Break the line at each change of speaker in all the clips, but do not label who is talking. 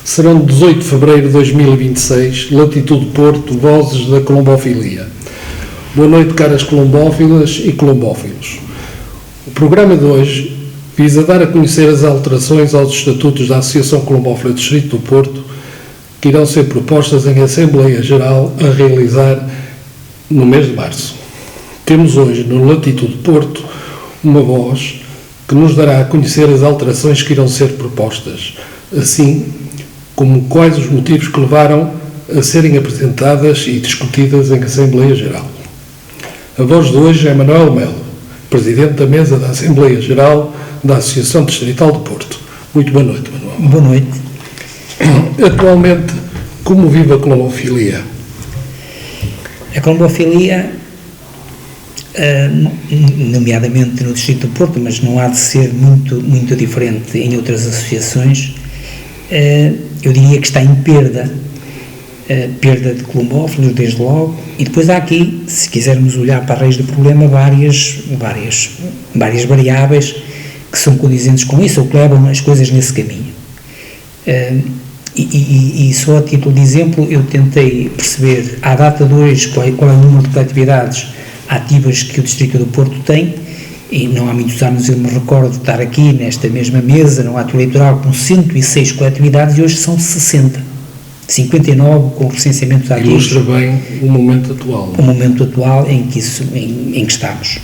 Serão 18 de fevereiro de 2026, latitude Porto, vozes da colombofilia. Boa noite, caras colombófilas e colombófilos. O programa de hoje visa dar a conhecer as alterações aos estatutos da Associação Colombófila do Distrito do Porto, que irão ser propostas em Assembleia Geral a realizar no mês de março. Temos hoje, no Latitude Porto, uma voz que nos dará a conhecer as alterações que irão ser propostas, assim como quais os motivos que levaram a serem apresentadas e discutidas em Assembleia Geral. A voz de hoje é Manuel Melo, Presidente da Mesa da Assembleia Geral da Associação Distrital de Porto. Muito boa noite, Manuel.
Boa noite.
Atualmente, como vive a colombofilia?
A colombofilia, nomeadamente no Distrito do Porto, mas não há de ser muito diferente em outras associações, eu diria que está em perda de colombófilos, desde logo, e depois há aqui, se quisermos olhar para a raiz do problema, várias variáveis que são condizentes com isso, ou que levam as coisas nesse caminho. E só a título de exemplo, eu tentei perceber, à data de hoje, qual é o número de coletividades ativas que o Distrito do Porto tem, e não há muitos anos eu me recordo de estar aqui, nesta mesma mesa, no ato eleitoral, com 106 coletividades, e hoje são 60. 59 com recenseamento ativos.
Ilustra bem o momento atual.
O momento atual em que estamos.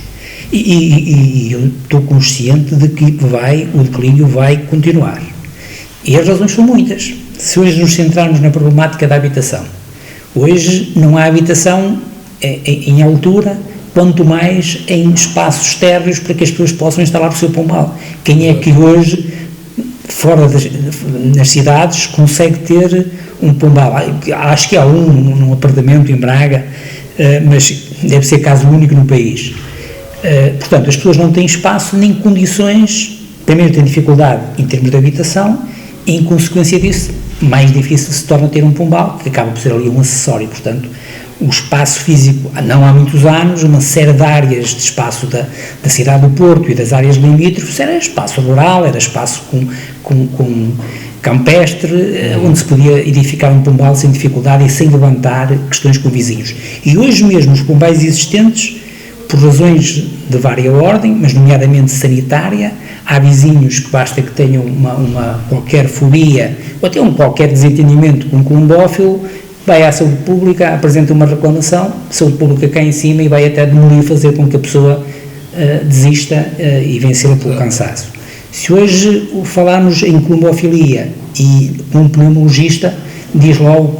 E eu estou consciente de que o declínio vai continuar. E as razões são muitas. Se hoje nos centrarmos na problemática da habitação, hoje não há habitação em altura, quanto mais em espaços térreos para que as pessoas possam instalar o seu pombal. Quem é que hoje, fora nas cidades, consegue ter um pombal? Acho que há num apartamento em Braga, mas deve ser caso único no país. Portanto, as pessoas não têm espaço nem condições, primeiro têm dificuldade em termos de habitação, e em consequência disso, mais difícil se torna ter um pombal, que acaba por ser ali um acessório. Portanto, o espaço físico, não há muitos anos, uma série de áreas de espaço da cidade do Porto e das áreas limítrofes era espaço rural, era espaço com campestre, onde se podia edificar um pombal sem dificuldade e sem levantar questões com vizinhos. E hoje mesmo os pombais existentes, por razões de vária ordem, mas nomeadamente sanitária, há vizinhos que basta que tenham uma qualquer fobia ou até qualquer desentendimento com um colombófilo, vai à saúde pública, apresenta uma reclamação, a saúde pública cai em cima e vai até demolir, fazer com que a pessoa desista e vencê-la pelo cansaço. Se hoje falarmos em colombofilia e um pneumologista diz logo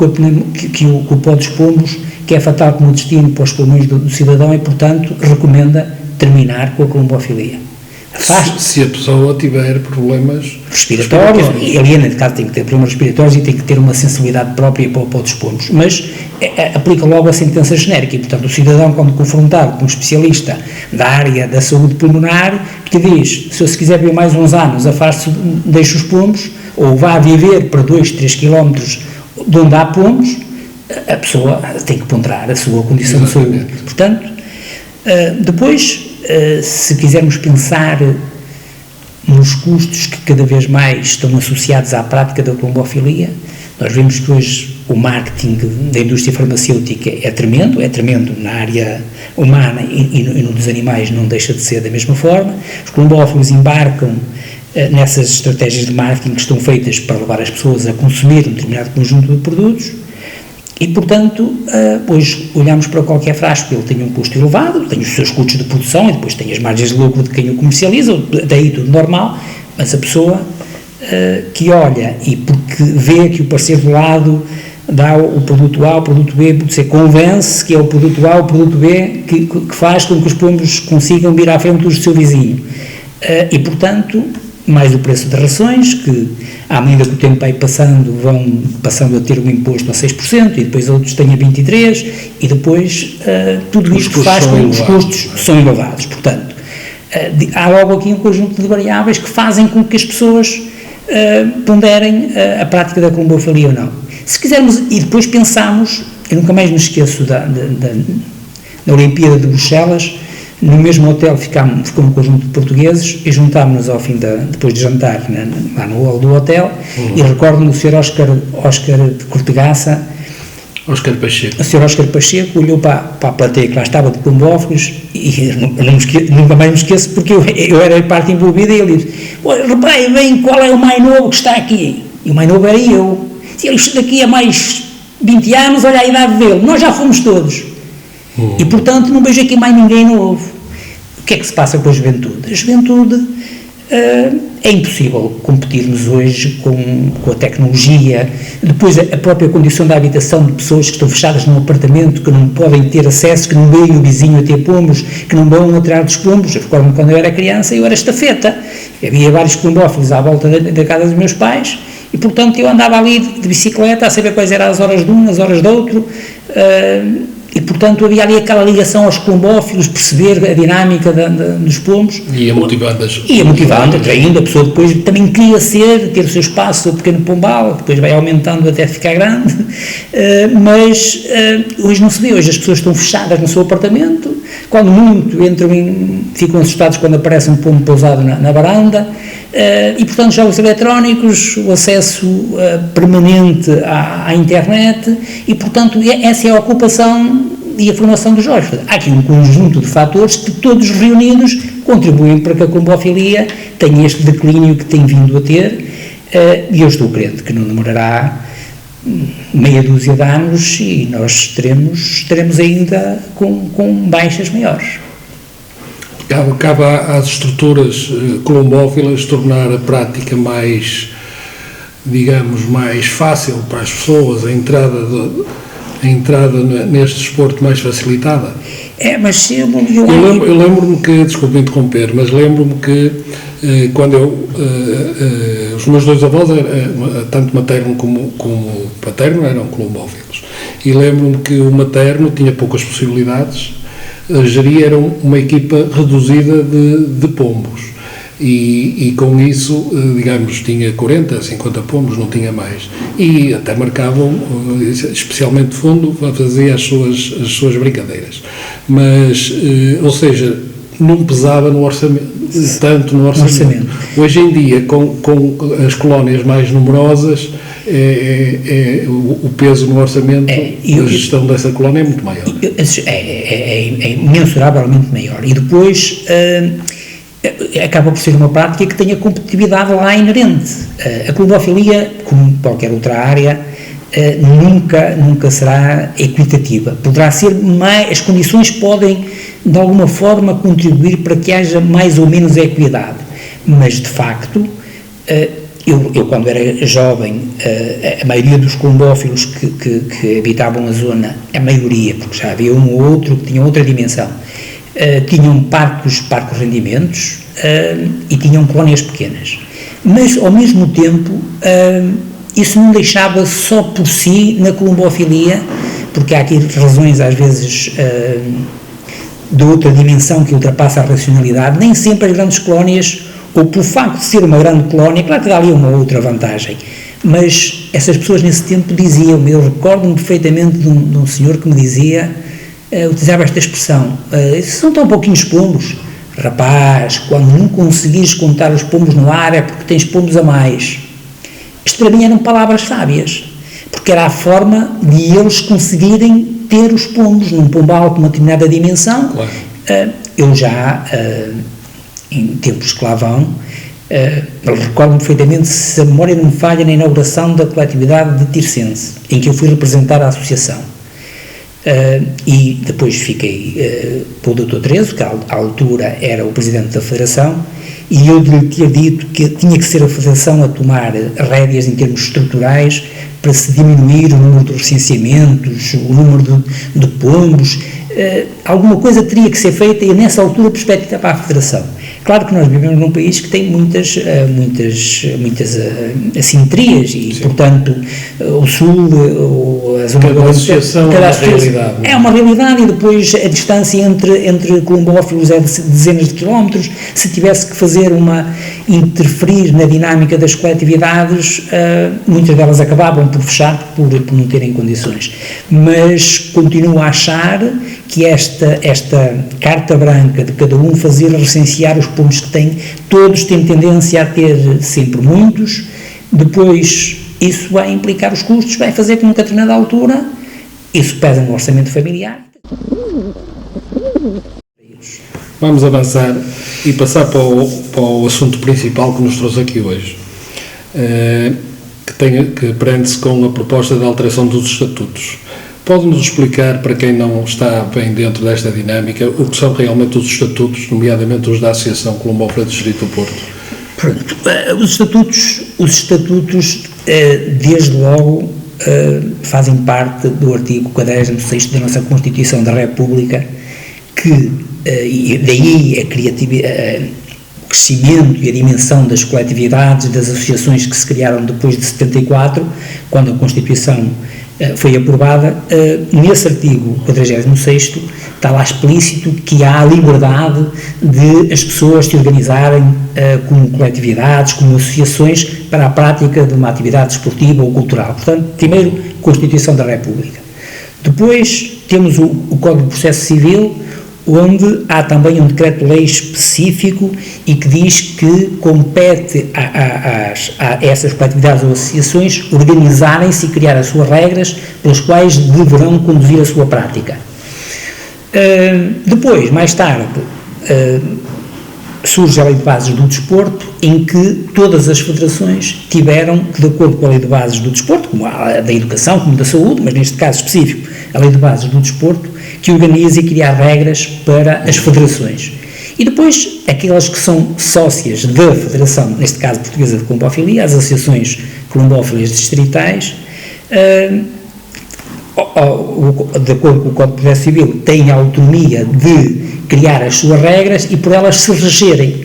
que o pó dos pombos, que é fatal como destino para os pulmões do cidadão, e portanto recomenda terminar com a colombofilia.
Se a pessoa tiver problemas
respiratórios, e ali nesse caso tem que ter problemas respiratórios e tem que ter uma sensibilidade própria para o pó dos pombos, mas aplica logo a sentença genérica, e portanto o cidadão, quando confrontado com um especialista da área da saúde pulmonar, que diz, se quiser viver mais uns anos, afaste-se, deixe os pombos, ou vá viver para 2-3 km de onde há pombos, a pessoa tem que ponderar a sua condição de saúde. Portanto, depois, se quisermos pensar nos custos que cada vez mais estão associados à prática da colombofilia, nós vemos que hoje o marketing da indústria farmacêutica é tremendo na área humana e no dos animais não deixa de ser da mesma forma. Os colombófilos embarcam nessas estratégias de marketing que estão feitas para levar as pessoas a consumir um determinado conjunto de produtos. E, portanto, hoje olhamos para qualquer frasco, ele tem um custo elevado, tem os seus custos de produção e depois tem as margens de lucro de quem o comercializa, daí tudo normal, mas a pessoa que olha e porque vê que o parceiro do lado dá o produto A, o produto B, você convence que é o produto A, o produto B, que faz com que os pombos consigam vir à frente do seu vizinho. E, portanto, mais o preço das rações, que à medida que o tempo vai passando, vão passando a ter um imposto a 6%, e depois outros têm a 23%, e depois tudo isto faz com que os custos são elevados. Portanto, há logo aqui um conjunto de variáveis que fazem com que as pessoas ponderem a prática da colombofilia ou não. Se quisermos, e depois pensamos, eu nunca mais me esqueço da Olimpíada de Bruxelas, No mesmo hotel ficou um conjunto de portugueses e juntámos-nos depois de jantar lá no hall do hotel, e recordo-me o Sr. Óscar de Cortegaça,
Óscar Pacheco.
o Sr. Óscar Pacheco olhou para a plateia que lá estava de combófilos e nunca mais me esqueço, porque eu era parte envolvida, e ele disse: reparem bem qual é o mais novo que está aqui. E o mais novo era eu. Se ele daqui a mais 20 anos, olha a idade dele, nós já fomos todos. E portanto não vejo aqui mais ninguém novo. O que é que se passa com a juventude? A juventude é impossível competirmos hoje com a tecnologia, depois a própria condição da habitação de pessoas que estão fechadas num apartamento, que não podem ter acesso, que não veem o vizinho a ter pombos, que não vão atrás dos pombos. Eu recordo-me quando eu era criança, eu era estafeta, havia vários combófilos à volta da casa dos meus pais, e portanto eu andava ali de bicicleta a saber quais eram as horas de um, as horas de outro, e portanto havia ali aquela ligação aos combófilos, perceber a dinâmica dos pombos.
Ia motivando-as.
Ia motivando, atraindo, a pessoa depois também queria ter o seu espaço, o pequeno pombal, depois vai aumentando até ficar grande, mas hoje não se vê, hoje as pessoas estão fechadas no seu apartamento, quando muito ficam assustados quando aparece um pombo pousado na varanda, e portanto jogos eletrónicos, o acesso permanente à internet, e portanto essa é a ocupação e a formação dos jovens. Há aqui um conjunto de fatores que todos reunidos contribuem para que a combofilia tenha este declínio que tem vindo a ter, e eu estou crente que não demorará meia dúzia de anos e nós estaremos ainda com baixas maiores.
Cabe às estruturas colombófilas tornar a prática mais, digamos, mais fácil para as pessoas, a entrada neste desporto mais facilitada.
Mas eu
lembro-me que, desculpe interromper, mas lembro-me que quando os meus dois avós, tanto materno como paterno, eram colombófilos, e lembro-me que o materno tinha poucas possibilidades, geriam uma equipa reduzida de pombos, e com isso, digamos, tinha 40, 50 pombos, não tinha mais, e até marcavam, especialmente fundo, fazia as suas brincadeiras, mas, ou seja, não pesava no orçamento, tanto no orçamento. Hoje em dia, com as colónias mais numerosas, o peso no orçamento, a gestão dessa colónia é muito maior.
É imensuravelmente maior. E depois acaba por ser uma prática que tem a competitividade lá inerente. A colombofilia, como qualquer outra área, nunca será equitativa. Poderá ser mais, as condições podem de alguma forma contribuir para que haja mais ou menos equidade, mas de facto eu quando era jovem, a maioria dos colombófilos que habitavam a zona, a maioria, porque já havia um ou outro que tinha outra dimensão, tinham parcos rendimentos e tinham colónias pequenas, mas ao mesmo tempo isso não deixava só por si na colombofilia, porque há aqui razões às vezes de outra dimensão que ultrapassa a racionalidade. Nem sempre as grandes colónias, ou por facto de ser uma grande colónia, claro que dá ali uma outra vantagem, mas essas pessoas nesse tempo diziam, eu recordo-me perfeitamente de um senhor que me dizia, utilizava esta expressão, são tão pouquinhos pombos, rapaz, quando não conseguires contar os pombos no ar é porque tens pombos a mais. Isto para mim eram palavras sábias, porque era a forma de eles conseguirem ter os pombos num pombal com uma determinada dimensão. Claro. Eu já, em tempos que lá vão, recordo-me perfeitamente, se a memória não me falha, na inauguração da coletividade de Tirsense, em que eu fui representar a associação. E depois fiquei para o Dr. Trezo, que à altura era o presidente da federação, e eu lhe tinha dito que tinha que ser a federação a tomar rédeas em termos estruturais para se diminuir o número de recenseamentos, o número de pombos, alguma coisa teria que ser feita, e nessa altura perspectivava a federação. Claro que nós vivemos num país que tem muitas assimetrias e, portanto, o Sul, a zona
da associação é uma realidade.
É uma realidade, e depois a distância entre colombófilos é de dezenas de quilómetros. Se tivesse que interferir na dinâmica das coletividades, muitas delas acabavam por fechar por não terem condições. Mas continuo a achar que esta carta branca de cada um fazer recensear os pontos que tem, todos têm tendência a ter sempre muitos, depois isso vai implicar os custos, vai fazer com que a determinada altura isso pesa no orçamento familiar.
Vamos avançar e passar para o assunto principal que nos trouxe aqui hoje, que prende-se com a proposta de alteração dos estatutos. Pode-nos explicar, para quem não está bem dentro desta dinâmica, o que são realmente os estatutos, nomeadamente os da Associação Colombófila do Distrito do Porto?
Pronto, os estatutos desde logo fazem parte do artigo 46º da nossa Constituição da República, que e daí o crescimento e a dimensão das coletividades, das associações que se criaram depois de 74, quando a Constituição foi aprovada. Nesse artigo 46º está lá explícito que há a liberdade de as pessoas se organizarem como coletividades, como associações para a prática de uma atividade esportiva ou cultural. Portanto, primeiro, Constituição da República. Depois temos o Código de Processo Civil, onde há também um decreto-lei específico e que diz que compete a essas coletividades ou associações organizarem-se e criar as suas regras pelas quais deverão conduzir a sua prática. Depois, mais tarde, surge a Lei de Bases do Desporto, em que todas as federações tiveram, de acordo com a Lei de Bases do Desporto, como a da Educação, como da Saúde, mas neste caso específico, a Lei de Bases do Desporto, que organiza e cria regras para as federações. E depois, aquelas que são sócias da Federação, neste caso Portuguesa de Colombofilia, as associações colombófilas distritais, de acordo com o Código de Processo Civil, têm a autonomia de criar as suas regras e por elas se regerem.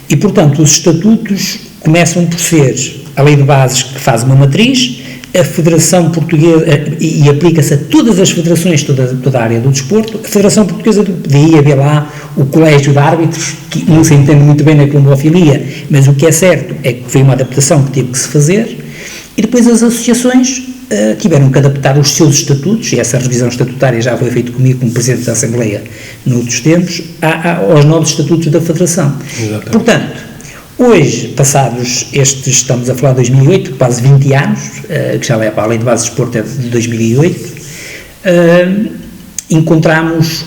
E, portanto, os estatutos começam por ser a Lei de Bases, que faz uma matriz, a Federação Portuguesa, e aplica-se a todas as federações, toda a área do desporto, a Federação Portuguesa, daí haver lá o Colégio de Árbitros, que não se entende muito bem na colombofilia, mas o que é certo é que foi uma adaptação que teve que se fazer, e depois as associações tiveram que adaptar os seus estatutos, e essa revisão estatutária já foi feita comigo como Presidente da Assembleia noutros tempos, aos novos estatutos da Federação.
Exatamente.
Portanto, hoje, passados estamos a falar de 2008, quase 20 anos, que já leva a Lei de Bases de Desporto é de 2008, encontramos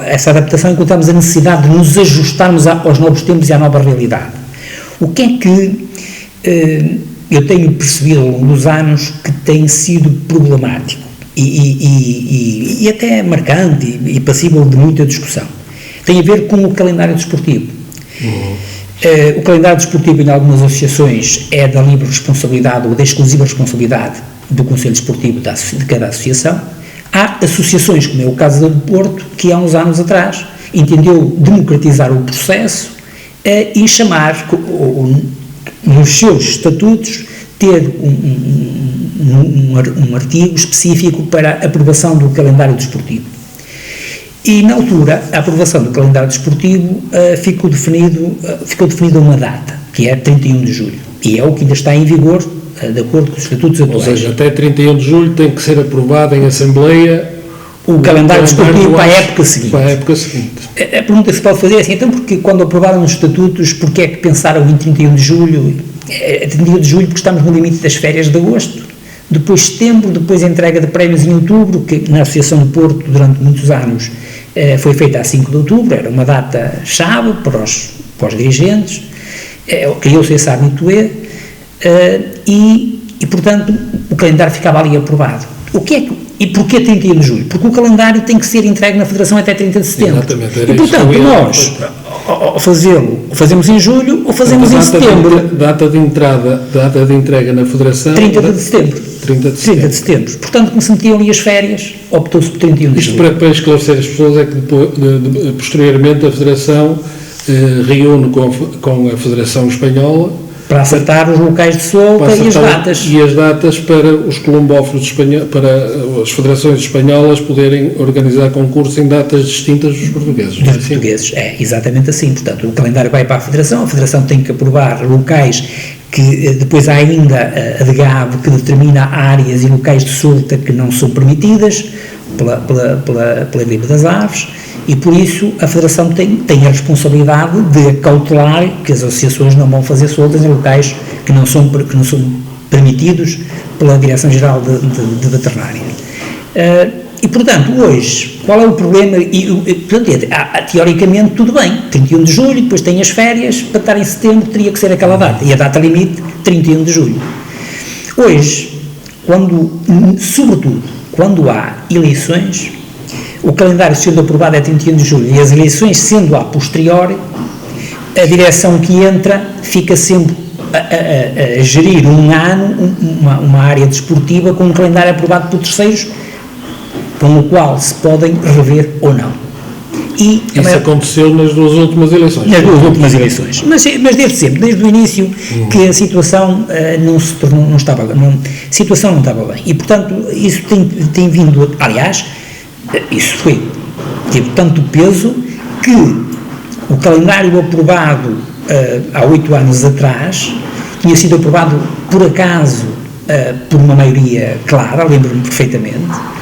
essa adaptação, encontramos a necessidade de nos ajustarmos aos novos tempos e à nova realidade. O que é que eu tenho percebido ao longo dos anos que tem sido problemático e até marcante e passível de muita discussão? Tem a ver com o calendário desportivo. O calendário desportivo em algumas associações é da livre responsabilidade ou da exclusiva responsabilidade do Conselho Desportivo de cada associação. Há associações, como é o caso do Porto, que há uns anos atrás entendeu democratizar o processo e chamar, nos seus estatutos, ter um artigo específico para a aprovação do calendário desportivo. E, na altura, a aprovação do calendário desportivo ficou definida uma data, que é 31 de julho, e é o que ainda está em vigor, de acordo com os estatutos atuais.
Ou seja, até 31 de julho tem que ser aprovado em Assembleia
o calendário desportivo para a época seguinte.
Para a época seguinte.
A pergunta que se pode fazer é assim, então, porque quando aprovaram os estatutos, porque é que pensaram em 31 de julho? 31 de julho porque estamos no limite das férias de agosto, depois setembro, depois a entrega de prémios em outubro, que na Associação do Porto, durante muitos anos, foi feita a 5 de outubro, era uma data-chave para os dirigentes, criou-se esse habitué, e, portanto, o calendário ficava ali aprovado. E porquê 31 de julho? Porque o calendário tem que ser entregue na Federação até 30 de setembro.
Exatamente.
E, portanto, nós fazemos em julho ou fazemos em setembro.
Data de entrega na Federação...
30 de setembro.
30 de setembro.
Portanto, como se metiam ali as férias, optou-se por 31 de julho.
Isto para esclarecer as pessoas é que posteriormente a Federação reúne com a Federação Espanhola
para acertar os locais de solta e as datas.
E as datas para os colombófilos espanhóis, para as federações espanholas poderem organizar concursos em datas distintas dos portugueses.
Dos portugueses, é exatamente assim. Portanto, o calendário vai para a Federação tem que aprovar locais que depois há ainda a DGAV que determina áreas e locais de solta que não são permitidas pela gripe das aves, e por isso a Federação tem a responsabilidade de cautelar que as associações não vão fazer soldas em locais que não são permitidos pela Direção-Geral de Veterinária. E, portanto, hoje, qual é o problema? Teoricamente, tudo bem, 31 de julho, depois tem as férias, para estar em setembro teria que ser aquela data, e a data limite, 31 de julho. Hoje, sobretudo, quando há eleições, o calendário sendo aprovado é 31 de julho, e as eleições sendo a posteriori, a direção que entra fica sempre a gerir um ano, uma área desportiva com um calendário aprovado por terceiros, com o qual se podem rever ou não. E
isso aconteceu nas duas últimas eleições.
Nas duas últimas eleições. Mas desde sempre, desde o início, que a situação não estava bem. E, portanto, isso tem vindo, aliás, isso teve tanto peso que o calendário aprovado há 8 anos atrás tinha sido aprovado, por acaso, por uma maioria clara, lembro-me perfeitamente,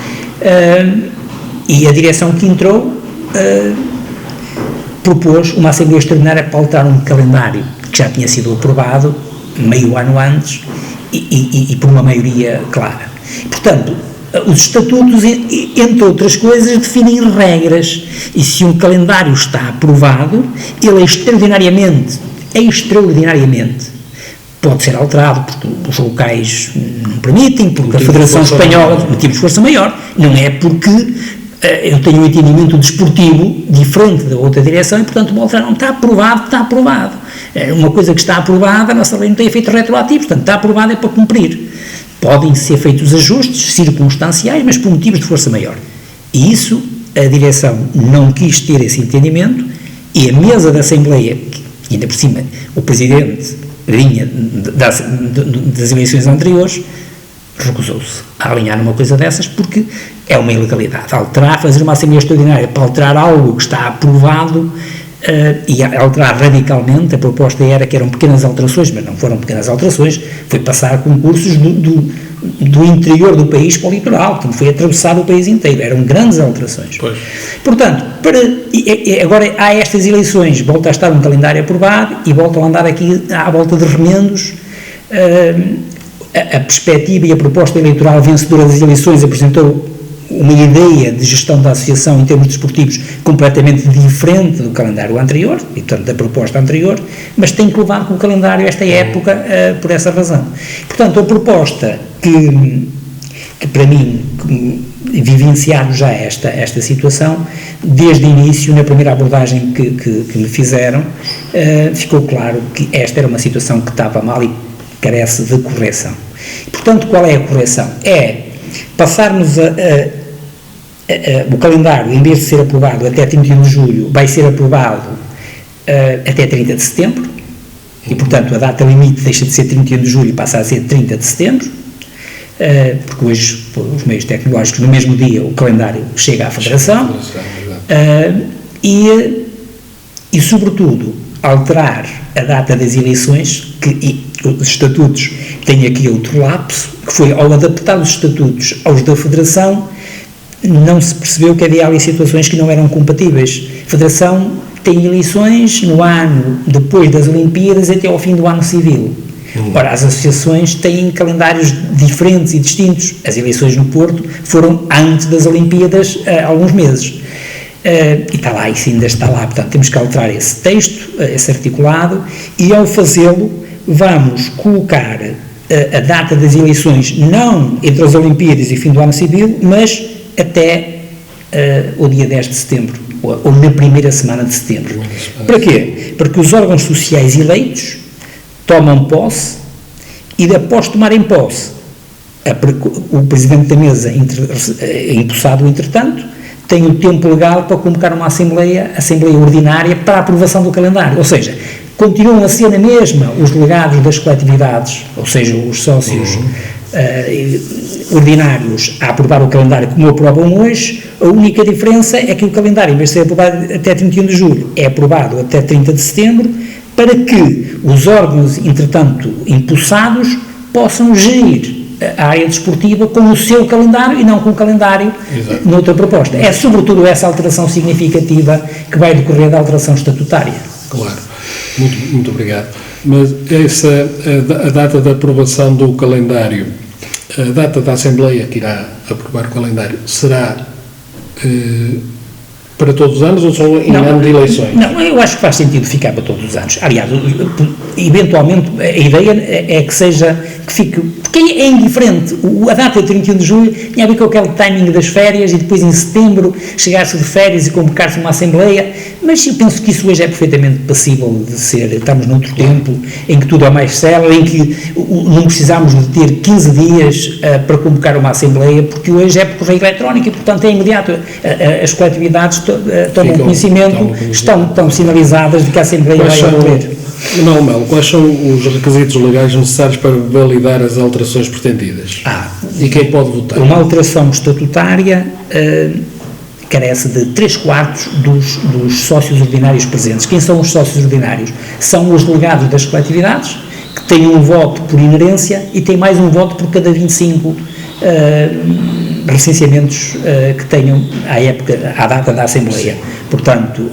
e a direção que entrou propôs uma Assembleia Extraordinária para alterar um calendário que já tinha sido aprovado meio ano antes e por uma maioria clara. Portanto, os estatutos, entre outras coisas, definem regras, e se um calendário está aprovado, ele extraordinariamente, pode ser alterado, porque os locais não permitem, porque a Federação Espanhola, motivo de força maior, não é porque eu tenho um entendimento desportivo diferente da outra direção e, portanto, vou alterar. Não, está aprovado. É uma coisa que está aprovada, a nossa lei não tem efeito retroativo, portanto, está aprovada, é para cumprir. Podem ser feitos ajustes circunstanciais, mas por motivos de força maior. E isso, a direção não quis ter esse entendimento, e a mesa da Assembleia, que ainda por cima o Presidente vinha das eleições anteriores, recusou-se a alinhar numa coisa dessas, porque é uma ilegalidade. Fazer uma Assembleia Extraordinária para alterar algo que está aprovado, e alterar radicalmente, a proposta que eram pequenas alterações, mas não foram pequenas alterações, foi passar concursos do interior do país para o litoral, portanto foi atravessar o país inteiro, eram grandes alterações. Pois. Portanto, agora há estas eleições, volta a estar um calendário aprovado e voltam a andar aqui à volta de remendos. A perspectiva e a proposta eleitoral vencedora das eleições apresentou uma ideia de gestão da associação em termos desportivos completamente diferente do calendário anterior, e portanto da proposta anterior, mas tem que levar com o calendário esta época por essa razão. Portanto, a proposta que para mim, vivenciado já esta situação, desde o início, na primeira abordagem que me fizeram, ficou claro que esta era uma situação que estava mal e carece de correção. Portanto, qual é a correção? É passarmos o calendário, em vez de ser aprovado até 31 de julho, vai ser aprovado até 30 de setembro, e, portanto, a data limite deixa de ser 31 de julho e passa a ser 30 de setembro, porque hoje, por os meios tecnológicos, no mesmo dia, o calendário chega à Federação, e, sobretudo, alterar a data das eleições, que os estatutos têm aqui outro lapso, que foi, ao adaptar os estatutos aos da Federação, não se percebeu que havia ali situações que não eram compatíveis. A Federação tem eleições no ano depois das Olimpíadas até ao fim do ano civil. Ora, as associações têm calendários diferentes e distintos. As eleições no Porto foram antes das Olimpíadas, há alguns meses. E está lá, isso ainda está lá. Portanto, temos que alterar esse texto, esse articulado, e ao fazê-lo vamos colocar a data das eleições não entre as Olimpíadas e fim do ano civil, mas até o dia 10 de setembro, ou na primeira semana de setembro. Para quê? Porque os órgãos sociais eleitos tomam posse e, após tomarem posse, o Presidente da Mesa, empossado entretanto, tem o tempo legal para convocar uma Assembleia Ordinária para a aprovação do calendário. Ou seja, continuam a ser na mesma os delegados das coletividades, ou seja, os sócios ordinários a aprovar o calendário como aprovam hoje. A única diferença é que o calendário, em vez de ser aprovado até 31 de julho, é aprovado até 30 de setembro, para que os órgãos, entretanto, empossados, possam gerir a área desportiva com o seu calendário e não com o calendário noutra proposta. É sobretudo essa alteração significativa que vai decorrer da alteração estatutária.
Claro, muito obrigado. Mas a data da aprovação do calendário, a data da Assembleia que irá aprovar o calendário, será para todos os anos ou só em ano de eleições?
Não, eu acho que faz sentido ficar para todos os anos. Aliás, eventualmente a ideia é que seja, que fique, porque é indiferente. A data de 31 de julho tinha a ver com aquele timing das férias e depois em setembro chegar-se de férias e convocar-se uma Assembleia, mas eu penso que isso hoje é perfeitamente passível de ser. Estamos noutro tempo em que tudo é mais célere, em que não precisamos de ter 15 dias para convocar uma Assembleia, porque hoje é por correio eletrónico e, portanto, é imediato. As coletividades tomam conhecimento, estão sinalizadas de que a Assembleia vai ocorrer.
Não, Melo, quais são os requisitos legais necessários para validar as alterações pretendidas? E quem pode votar?
Uma alteração estatutária carece de 3/4 dos sócios ordinários presentes. Quem são os sócios ordinários? São os delegados das coletividades, que têm um voto por inerência e têm mais um voto por cada 25 recenseamentos que tenham à data da Assembleia. Portanto,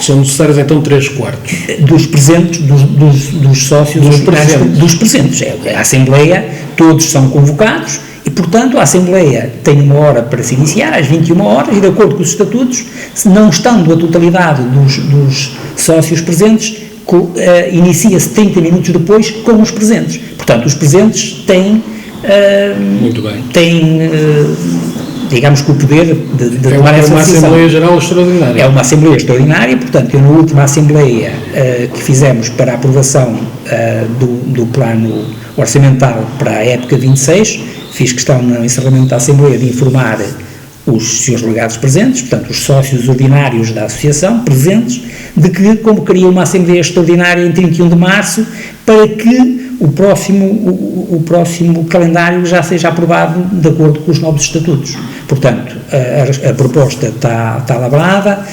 são necessários então 3/4
dos presentes, dos sócios dos presentes. A Assembleia, todos são convocados e, portanto, a Assembleia tem uma hora para se iniciar, às 21 horas, e de acordo com os estatutos, não estando a totalidade dos sócios presentes, inicia-se 30 minutos depois com os presentes. Portanto, os presentes têm
muito bem.
Digamos que o poder de tomar essa decisão. É uma
Assembleia Geral extraordinária.
É uma Assembleia extraordinária, portanto, eu na última Assembleia que fizemos para a aprovação do plano orçamental para a época 26, fiz questão no encerramento da Assembleia de informar os seus delegados presentes, portanto, os sócios ordinários da Associação presentes, de que convocaria uma Assembleia extraordinária em 31 de março para que o próximo calendário já seja aprovado de acordo com os novos estatutos. Portanto, a proposta está lavrada,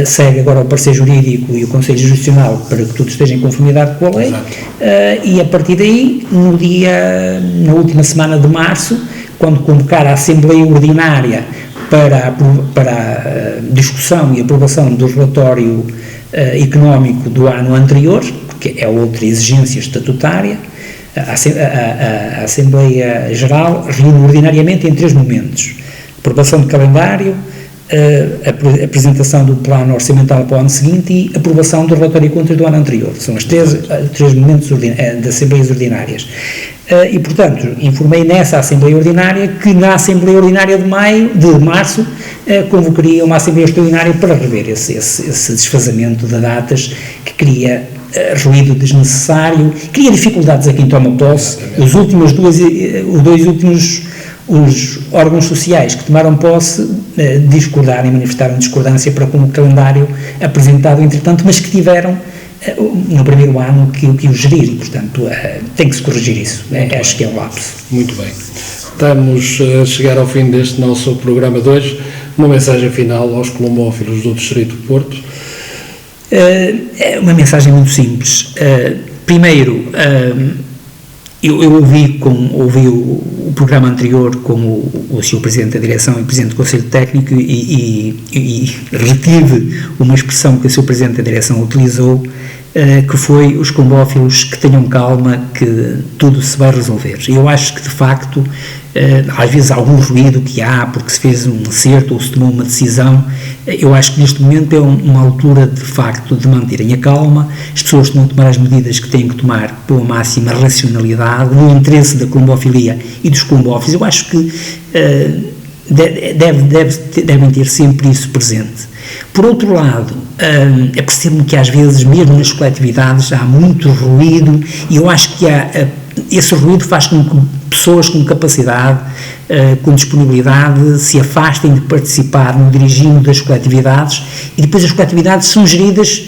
segue agora o parecer jurídico e o Conselho Jurisdicional para que tudo esteja em conformidade com a lei, e a partir daí, na última semana de março, quando convocar a Assembleia Ordinária para a discussão e aprovação do relatório económico do ano anterior, que é outra exigência estatutária, a Assembleia Geral reúne ordinariamente em 3 momentos: aprovação de calendário, a apresentação do plano orçamental para o ano seguinte e aprovação do relatório e contas do ano anterior. São os 3 momentos das Assembleias Ordinárias. E, portanto, informei nessa Assembleia Ordinária que na Assembleia Ordinária de março convocaria uma Assembleia Extraordinária para rever esse desfazamento de datas que cria ruído desnecessário, cria dificuldades a quem toma posse. Os órgãos sociais que tomaram posse discordaram e manifestaram discordância para com o calendário apresentado, entretanto, mas que tiveram no primeiro ano que o gerir, e, portanto, tem que se corrigir isso. Acho que é um lapso.
Muito bem. Estamos a chegar ao fim deste nosso programa de hoje. Uma mensagem final aos colombófilos do Distrito de Porto.
É uma mensagem muito simples. Primeiro, eu ouvi o programa anterior com o Sr. Presidente da Direção e Presidente do Conselho Técnico e retive uma expressão que o Sr. Presidente da Direção utilizou, que foi: os colombófilos que tenham calma, que tudo se vai resolver. E eu acho que, de facto, às vezes há algum ruído que há porque se fez um acerto ou se tomou uma decisão. Eu acho que neste momento é uma altura, de facto, de manterem a calma. As pessoas estão a tomar as medidas que têm que tomar pela máxima racionalidade, no interesse da colombofilia e dos colombófilos. Eu acho que devem ter sempre isso presente. Por outro lado, percebo-me que às vezes, mesmo nas coletividades, há muito ruído, e eu acho que esse ruído faz com que pessoas com capacidade, com disponibilidade, se afastem de participar no dirigir das coletividades, e depois as coletividades são geridas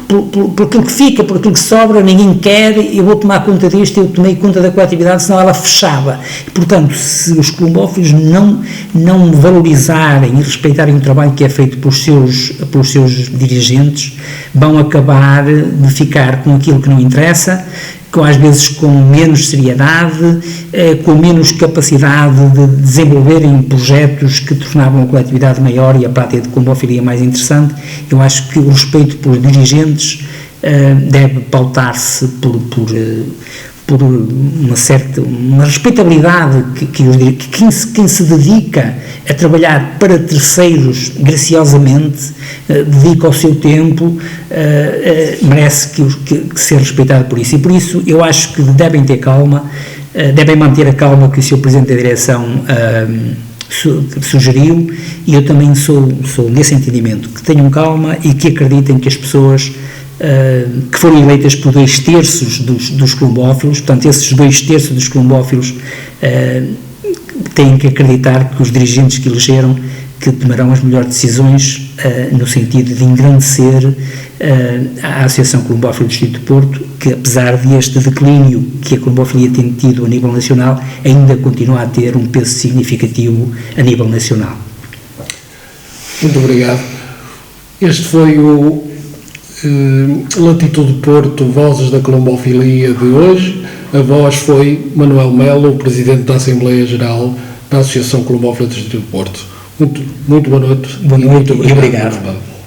por aquilo que fica, por aquilo que sobra. Ninguém quer, eu vou tomar conta disto, eu tomei conta da coletividade, senão ela fechava. E, portanto, se os colombófilos não valorizarem e respeitarem o trabalho que é feito pelos seus dirigentes, vão acabar de ficar com aquilo que não interessa, às vezes com menos seriedade, com menos capacidade de desenvolverem projetos que tornavam a coletividade maior e a prática de colombofilia mais interessante. Eu acho que o respeito pelos dirigentes deve pautar-se por uma respeitabilidade que quem se dedica a trabalhar para terceiros graciosamente, dedica o seu tempo, merece que ser respeitado por isso. E por isso eu acho que devem ter calma, devem manter a calma que o Sr. Presidente da Direção sugeriu, e eu também sou nesse entendimento, que tenham calma e que acreditem que as pessoas que foram eleitas por 2/3 dos colombófilos, portanto esses 2/3 dos colombófilos têm que acreditar que os dirigentes que elegeram que tomarão as melhores decisões no sentido de engrandecer a Associação Colombófila do Distrito de Porto, que apesar deste declínio que a colombofilia tem tido a nível nacional, ainda continua a ter um peso significativo a nível nacional.
Muito obrigado. Este foi o Latitude Porto, Vozes da Colombofilia de hoje. A voz foi Manuel Melo, Presidente da Assembleia Geral da Associação Colombófila do Distrito de Porto. Muito boa noite.
Boa noite
e
obrigado.
Obrigado.